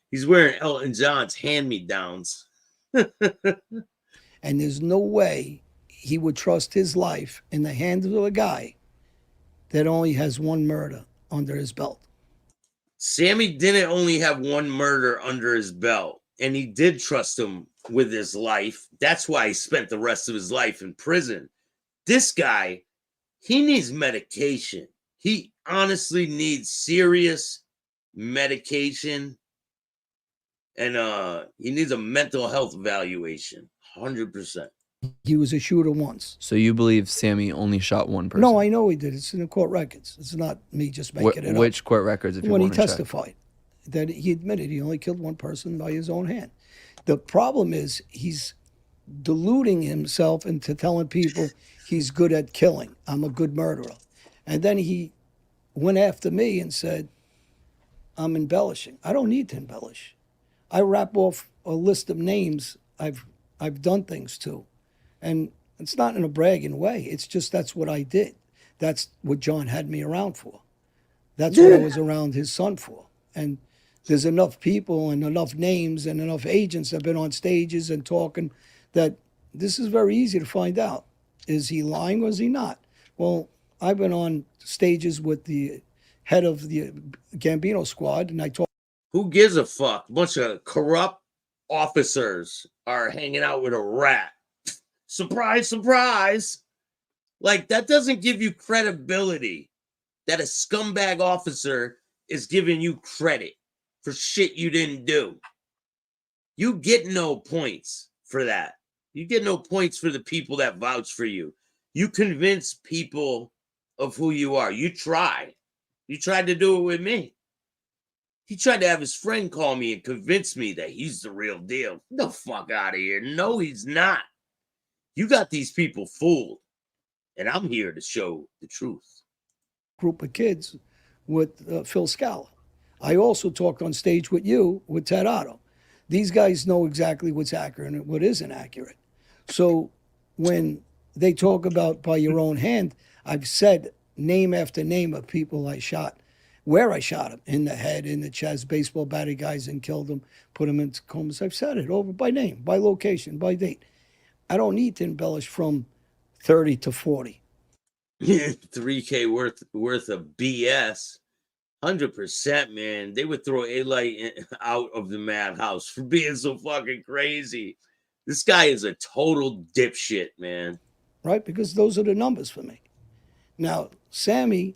He's wearing Elton John's hand-me-downs. And there's no way he would trust his life in the hands of a guy that only has one murder under his belt. Sammy didn't only have one murder under his belt. and he did trust him with his life. That's why he spent the rest of his life in prison. This guy, he needs medication. He honestly needs serious medication, and he needs a mental health evaluation. 100%. He was a shooter once. So you believe Sammy only shot one person? No, I know he did. It's in the court records. It's not me just making it up. Which court records, if you When he want to check? testified, that he admitted he only killed one person by his own hand. The problem is he's deluding himself into telling people he's good at killing. I'm a good murderer. And then he went after me and said, I'm embellishing. I don't need to embellish. I rap off a list of names I've done things to. And it's not in a bragging way. It's just that's what I did. That's what John had me around for. That's what I was around his son for. And there's enough people and enough names and enough agents that have been on stages and talking that this is very easy to find out. Is he lying or is he not? Well, I've been on stages with the head of the Gambino squad, and I talked. Who gives a fuck? A bunch of corrupt officers are hanging out with a rat. Surprise, surprise. Like, that doesn't give you credibility that a scumbag officer is giving you credit for shit you didn't do. You get no points for that. You get no points for the people that vouch for you. You convince people of who you are. You try. You tried to do it with me. He tried to have his friend call me and convince me that he's the real deal. Get the fuck out of here. No, he's not. You got these people fooled. And I'm here to show the truth. Group of kids with Phil Scala. I also talked on stage with you, with Ted Otto. These guys know exactly what's accurate and what isn't accurate. So when they talk about by your own hand, I've said name after name of people I shot, where I shot them, in the head, in the chest, baseball batted guys and killed them, put them into comas. I've said it over by name, by location, by date. I don't need to embellish from 30 to 40. 3K worth of BS. 100%, man. They would throw A-Light out of the madhouse for being so fucking crazy. This guy is a total dipshit, man. Right? Because those are the numbers for me. Now, Sammy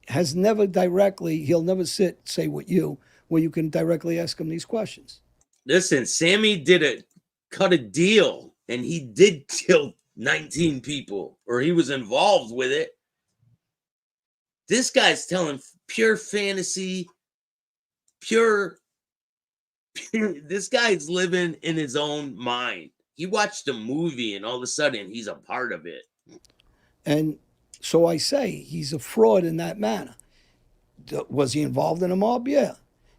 has never directly, he'll never say with you, where you can directly ask him these questions. Listen, Sammy cut a deal, and he did kill 19 people, or he was involved with it. This guy's telling pure fantasy, this guy's living in his own mind. He watched a movie and all of a sudden he's a part of it. And so I say he's a fraud in that manner. Was he involved in a mob? Yeah.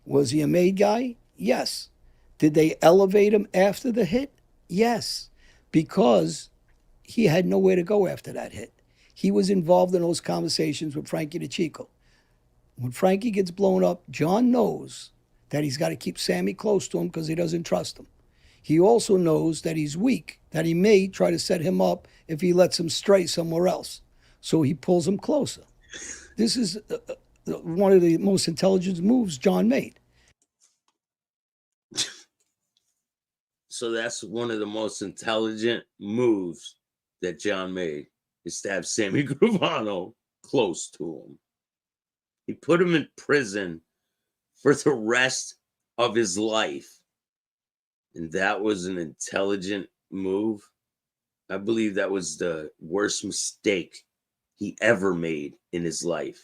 Was he a made guy? Yes. Did they elevate him after the hit? Yes. Because he had nowhere to go after that hit. He was involved in those conversations with Frankie DeChico. When Frankie gets blown up, John knows that he's got to keep Sammy close to him because he doesn't trust him. He also knows that he's weak, that he may try to set him up if he lets him stray somewhere else. So he pulls him closer. This is one of the most intelligent moves John made. So that's one of the most intelligent moves that John made, is to have Sammy Gravano close to him. He put him in prison for the rest of his life. And that was an intelligent move. I believe that was the worst mistake he ever made in his life.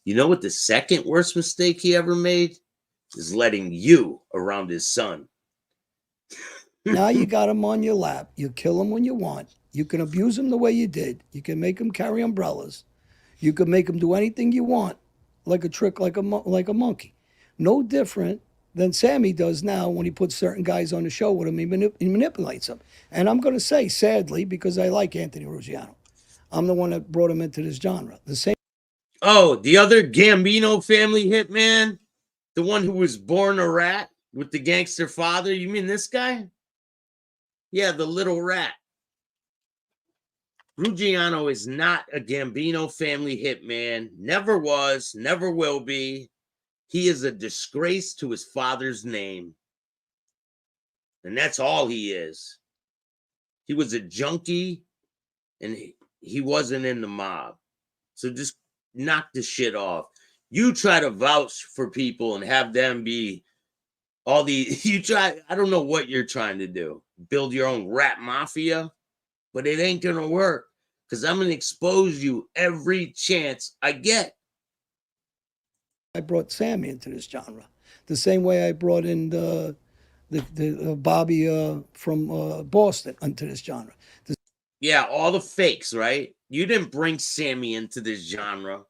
You know what the second worst mistake he ever made? Is letting you around his son. Now you got him on your lap. You kill him when you want. You can abuse him the way you did. You can make him carry umbrellas. You can make him do anything you want, like a trick, like a monkey. No different than Sammy does now when he puts certain guys on the show with him. He manipulates them. And I'm going to say, sadly, because I like Anthony Ruggiano, I'm the one that brought him into this genre. The same. Oh, the other Gambino family hitman? The one who was born a rat with the gangster father? You mean this guy? Yeah, the little rat. Ruggiano is not a Gambino family hitman. Never was, never will be. He is a disgrace to his father's name. And that's all he is. He was a junkie, and he wasn't in the mob. So just knock the shit off. You try to vouch for people and have them be all the I don't know what you're trying to do. Build your own rap mafia, but it ain't gonna work because I'm gonna expose you every chance I get. I brought Sammy into this genre, the same way I brought in the Bobby from Boston into this genre. Yeah, all the fakes, right? You didn't bring Sammy into this genre.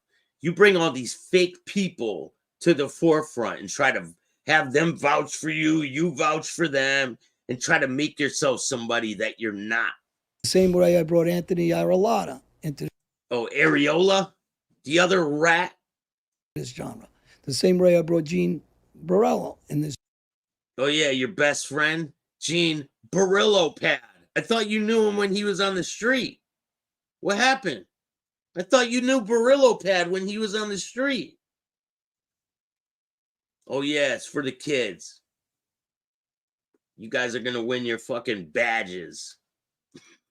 You bring all these fake people to the forefront and try to have them vouch for you, you vouch for them, and try to make yourself somebody that you're not. The same way I brought Anthony Aralata into Areola, the other rat. This genre. The same way I brought Gene Borello in this. Oh, yeah, your best friend, Gene Barillo Pad. I thought you knew him when he was on the street. What happened? I thought you knew Barillo Pad when he was on the street. Oh, yeah, it's for the kids. You guys are going to win your fucking badges.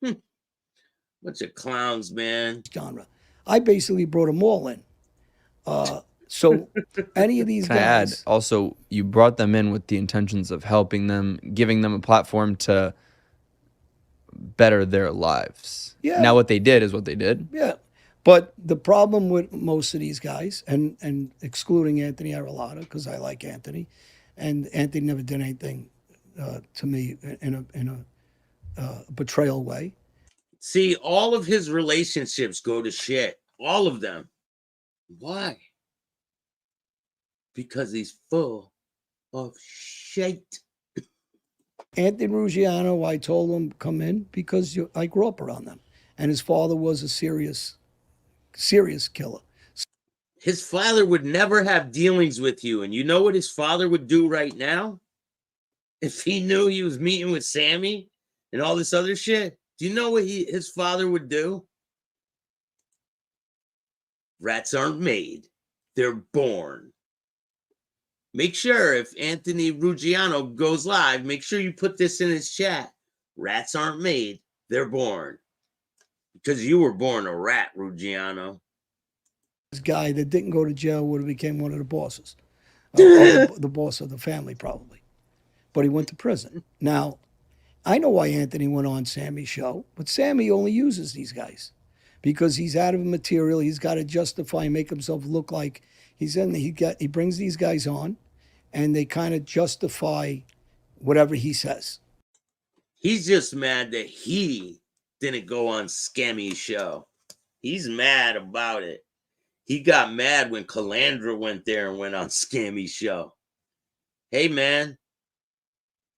Bunch of clowns, man. Genre. I basically brought them all in. So any of these Can I add, guys. also, you brought them in with the intentions of helping them, giving them a platform to better their lives. Yeah. Now what they did is what they did. Yeah. But the problem with most of these guys, and excluding Anthony Aralata, because I like Anthony, and Anthony never did anything to me in a betrayal way. See, all of his relationships go to shit. All of them. Why? Because he's full of shit. Anthony Ruggiano, I told him come in because I grew up around them, and his father was a serious killer. His father would never have dealings with you, and you know what his father would do right now? If he knew he was meeting with Sammy and all this other shit, do you know what his father would do? Rats aren't made, they're born. Make sure if Anthony Ruggiano goes live, make sure you put this in his chat. Rats aren't made, they're born. Because you were born a rat, Ruggiano. This guy that didn't go to jail would have became one of the bosses, the boss of the family probably, but he went to prison. Now, I know why Anthony went on Sammy's show, but Sammy only uses these guys because he's out of material. He's got to justify and make himself look like he's in. He brings these guys on, and they kind of justify whatever he says. He's just mad that he didn't go on Scammy's show. He's mad about it. He got mad when Calandra went there and went on Scammy's show. Hey, man,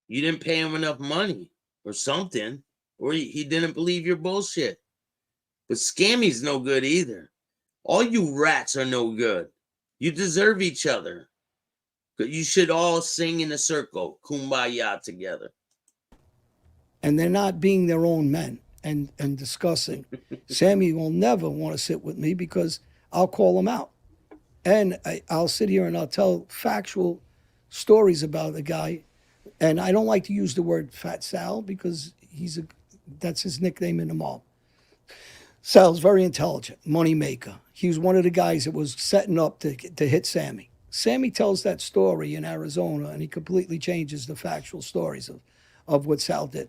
you didn't pay him enough money or something, or he didn't believe your bullshit. But Scammy's no good either. All you rats are no good. You deserve each other. You should all sing in a circle, kumbaya together. And they're not being their own men and discussing. Sammy will never want to sit with me because I'll call him out. And I'll sit here and I'll tell factual stories about the guy. And I don't like to use the word Fat Sal because that's his nickname in the mob. Sal's very intelligent, money maker. He was one of the guys that was setting up to hit Sammy. Sammy tells that story in Arizona, and he completely changes the factual stories of what Sal did.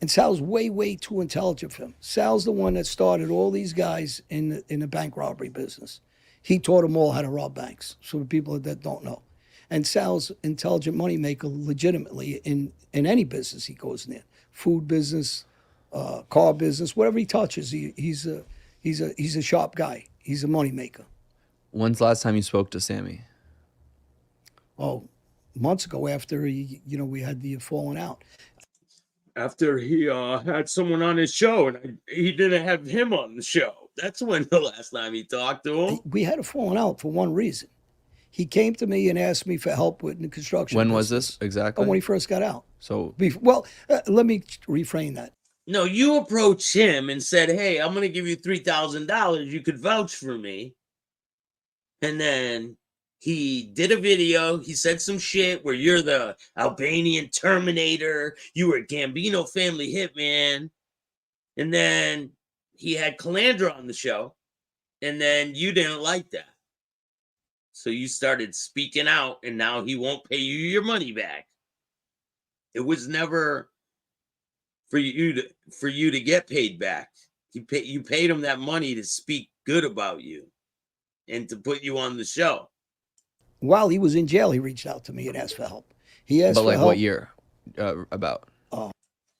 And Sal's way, way too intelligent for him. Sal's the one that started all these guys in the bank robbery business. He taught them all how to rob banks, so the people that don't know. And Sal's intelligent moneymaker legitimately in any business he goes in, food business, car business, whatever he touches, he's a sharp guy. He's a moneymaker. When's the last time you spoke to Sammy? Oh, months ago after we had the falling out. After he had someone on his show and he didn't have him on the show. That's when the last time he talked to him. We had a falling out for one reason. He came to me and asked me for help with the construction. When business. was this exactly? Oh, when he first got out. So, let me reframe that. No, you approached him and said, hey, I'm going to give you $3,000. You could vouch for me. And then He did a video. He said some shit where you're the Albanian Terminator. You were Gambino family hitman. And then he had Calandra on the show. And then you didn't like that. So you started speaking out, and now he won't pay you your money back. It was never for you to get paid back. You paid him that money to speak good about you and to put you on the show. While he was in jail, he reached out to me and asked for help. He asked But for like help. what year? About?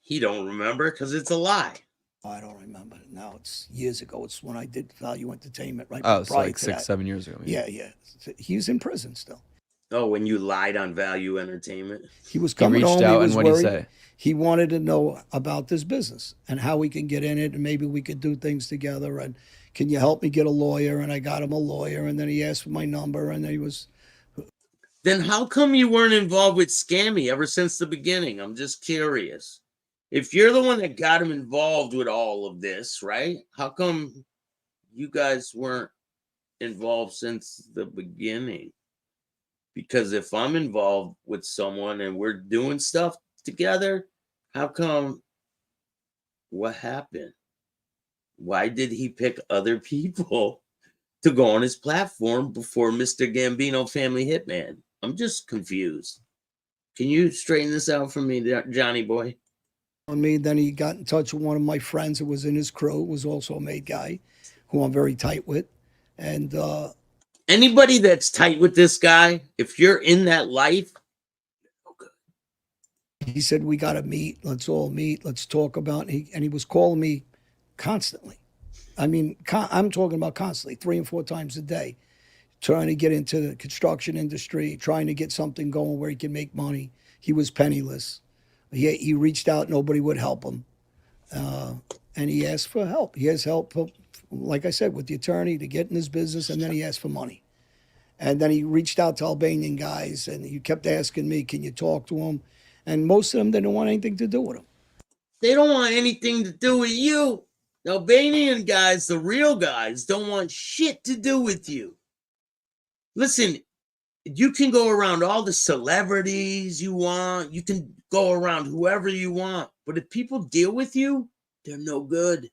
He don't remember because it's a lie. I don't remember now. It's years ago. It's when I did Value Entertainment, right? Oh, so prior like to 6, that. 7 years ago. maybe. Yeah. He's in prison still. Oh, when you lied on Value Entertainment. He was He coming reached home. out, He was and what did he worried. say? He wanted to know about this business and how we can get in it, and maybe we could do things together. And can you help me get a lawyer? And I got him a lawyer. And then he asked for my number, and then he was. Then how come you weren't involved with Scammy ever since the beginning? I'm just curious. If you're the one that got him involved with all of this, right? How come you guys weren't involved since the beginning? Because if I'm involved with someone and we're doing stuff together, how come? What happened? Why did he pick other people to go on his platform before Mr. Gambino family hitman? I'm just confused. Can you straighten this out for me, Johnny boy? On me. Then he got in touch with one of my friends who was in his crew, was also a made guy, who I'm very tight with. And Anybody that's tight with this guy, if you're in that life, he said, we got to meet. Let's all meet. Let's talk about it. And he was calling me constantly. I mean, I'm talking about constantly, 3 and 4 times a day, trying to get into the construction industry, trying to get something going where he can make money. He was penniless. He reached out, nobody would help him. And he asked for help. He has help, like I said, with the attorney to get in his business, and then he asked for money. And then he reached out to Albanian guys, and he kept asking me, can you talk to him? And most of them didn't want anything to do with him. they don't want anything to do with you. The Albanian guys, the real guys, don't want shit to do with you. Listen, you can go around all the celebrities you want. You can go around whoever you want. But if people deal with you, they're no good.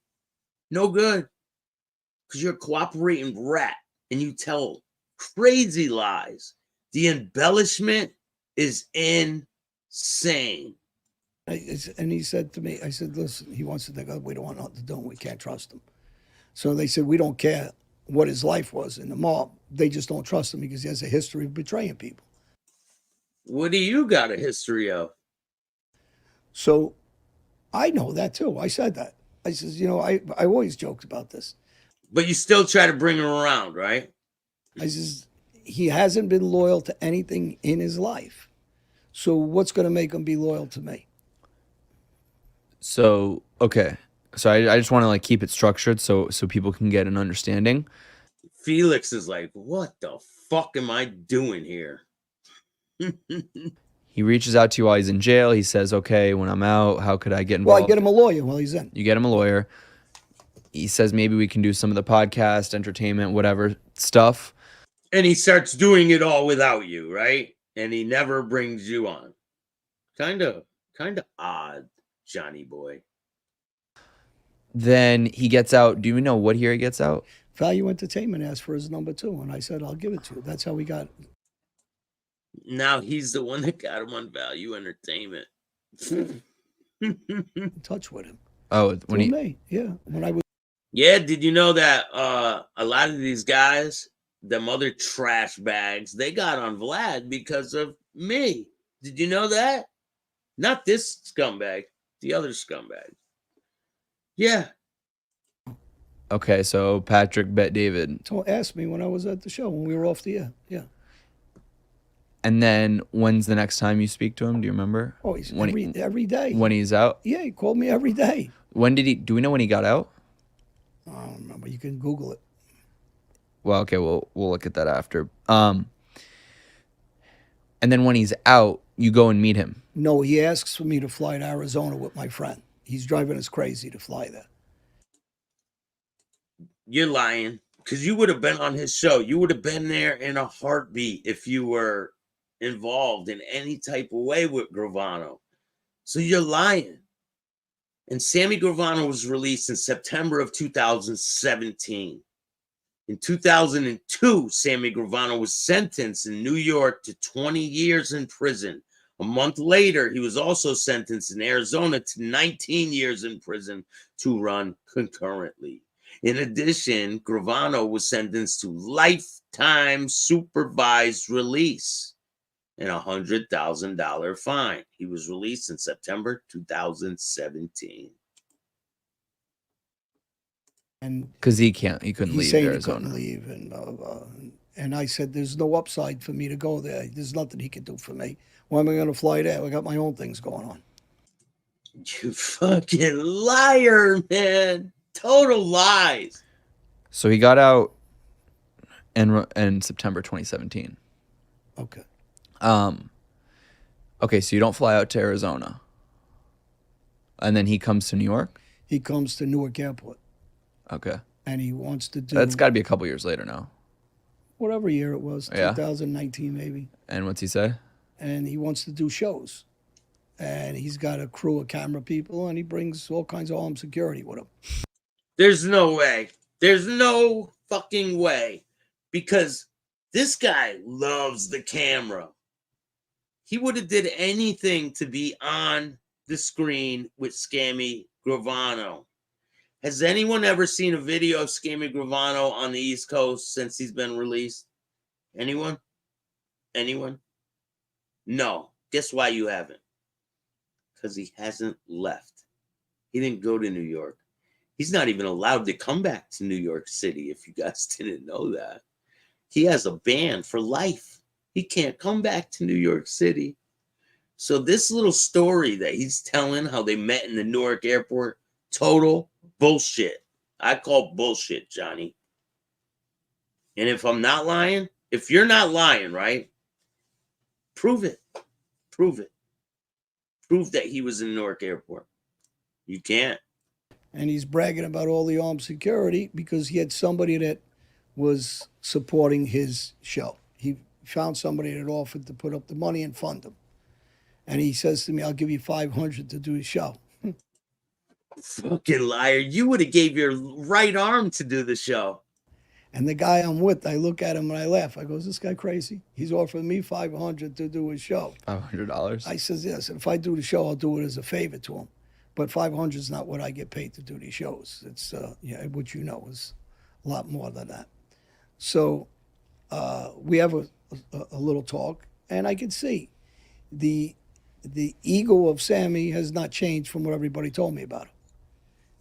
No good. Because you're a cooperating rat and you tell crazy lies. The embellishment is insane. And he said to me, I said, listen, he wants to think, oh, we don't want nothing to do, and we can't trust him. So they said, we don't care what his life was in the mob. They just don't trust him because he has a history of betraying people. What do you got a history of? So I know that too. I said that. I says, I always joked about this. But you still try to bring him around, right? I says, he hasn't been loyal to anything in his life. So what's going to make him be loyal to me? So, okay. So I just want to like keep it structured so people can get an understanding. Felix is like, what the fuck am I doing here? He reaches out to you while he's in jail. He says, okay, when I'm out, how could I get involved? Well, I get him a lawyer while he's in. You get him a lawyer. He says maybe we can do some of the podcast, entertainment, whatever stuff. And he starts doing it all without you, right? And he never brings you on. Kind of odd, Johnny boy. Then he gets out. Do you know what year he gets out? Value Entertainment asked for his number 2, and I said, I'll give it to you. That's how we got it. Now he's the one that got him on Value Entertainment. In touch with him. Oh, when he... me. Yeah, when I was. Yeah, did you know that a lot of these guys, them other trash bags, they got on Vlad because of me? Did you know that? Not this scumbag, the other scumbag. Yeah. Okay, so Patrick Bet David. Asked me when I was at the show, when we were off the air. Yeah. And then when's the next time you speak to him? Do you remember? Oh, he's when every day. When he's out? Yeah, he called me every day. When did he... Do we know when he got out? I don't remember. You can Google it. Well, okay, we'll look at that after. And then when he's out, you go and meet him. No, he asks for me to fly to Arizona with my friend. He's driving us crazy to fly there. You're lying because you would have been on his show. You would have been there in a heartbeat if you were involved in any type of way with Gravano. So you're lying. And Sammy Gravano was released in September of 2017. In 2002, Sammy Gravano was sentenced in New York to 20 years in prison. A month later, he was also sentenced in Arizona to 19 years in prison to run concurrently. In addition, Gravano was sentenced to lifetime supervised release and a $100,000 fine. He was released in September 2017. And Because he couldn't he's leave saying Arizona. he couldn't leave, and I said, "There's no upside for me to go there. There's nothing he could do for me. Why am I going to fly there? I got my own things going on." You fucking liar, man. Total lies. So he got out in September 2017. Okay. Okay, so you don't fly out to Arizona. And then he comes to New York? He comes to Newark Airport, Okay. and he wants to do That's got to be a couple years later now. whatever year it was, Yeah. 2019 maybe. And what's he say? And he wants to do shows. And he's got a crew of camera people, and he brings all kinds of armed security with him. There's no way. There's no fucking way. Because this guy loves the camera. He would have did anything to be on the screen with Sammy Gravano. Has anyone ever seen a video of Sammy Gravano on the East Coast since he's been released? Anyone? Anyone? No. Guess why you haven't? Because he hasn't left. He didn't go to New York. He's not even allowed to come back to New York City, if you guys didn't know that. He has a ban for life. He can't come back to New York City. So this little story that he's telling, how they met in the Newark airport, total bullshit. I call bullshit, Johnny. And if I'm not lying, if you're not lying, right? Prove it. Prove it. Prove that he was in Newark airport. You can't. And he's bragging about all the armed security because he had somebody that was supporting his show. He found somebody that offered to put up the money and fund him. And he says to me, "I'll give you $500 to do his show." Fucking liar. You would have gave your right arm to do the show. And the guy I'm with, I look at him and I laugh. I go, "Is this guy crazy? He's offering me $500 to do his show." $500? I says, "Yes, if I do the show, I'll do it as a favor to him. But $500 is not what I get paid to do these shows. It's, what you know is a lot more than that." So we have a little talk, and I can see the ego of Sammy has not changed from what everybody told me about him.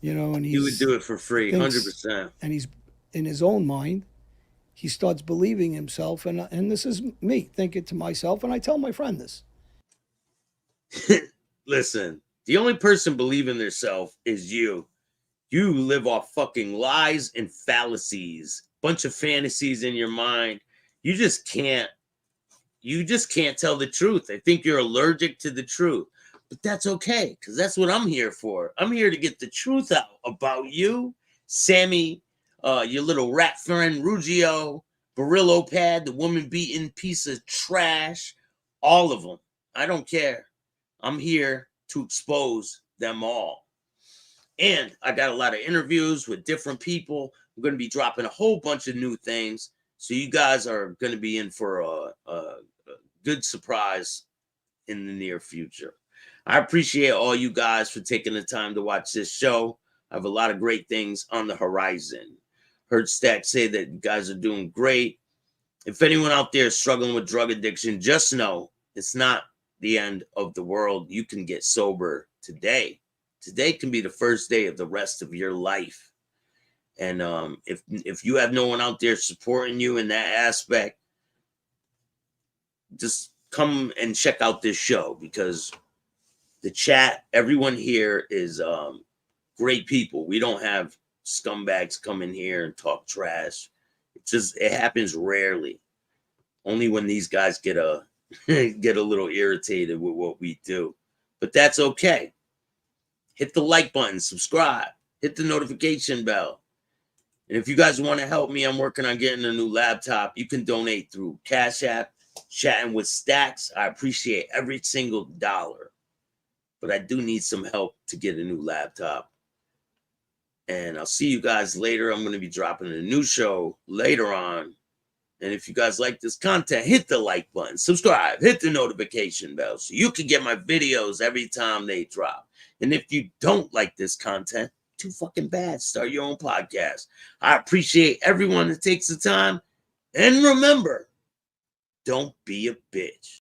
And He would do it for free, thinks- 100%. And he's in his own mind. He starts believing himself, and this is me thinking to myself, and I tell my friend this. Listen, the only person believing themselves is you. You live off fucking lies and fallacies, bunch of fantasies in your mind. You just can't tell the truth. I think you're allergic to the truth, but that's okay, because that's what I'm here for. I'm here to get the truth out about you, Sammy, your little rat friend, Ruggiero, Barillo Pad, the woman beating piece of trash, all of them. I don't care. I'm here to expose them all. And I got a lot of interviews with different people. I'm going to be dropping a whole bunch of new things. So you guys are going to be in for a good surprise in the near future. I appreciate all you guys for taking the time to watch this show. I have a lot of great things on the horizon. Heard Staxx say that you guys are doing great. If anyone out there is struggling with drug addiction, just know it's not the end of the world. You can get sober today. Today can be the first day of the rest of your life. And if you have no one out there supporting you in that aspect, just come and check out this show, because the chat, everyone here is great people. We don't have scumbags come in here and talk trash. It happens rarely. Only when these guys get a little irritated with what we do. But that's okay. Hit the like button, subscribe, hit the notification bell. And if you guys want to help me, I'm working on getting a new laptop. You can donate through Cash App, Chatting with Staxx. I appreciate every single dollar. But I do need some help to get a new laptop. And I'll see you guys later. I'm going to be dropping a new show later on. And if you guys like this content, hit the like button, subscribe, hit the notification bell so you can get my videos every time they drop. And if you don't like this content, too fucking bad. Start your own podcast. I appreciate everyone that takes the time. And remember, don't be a bitch.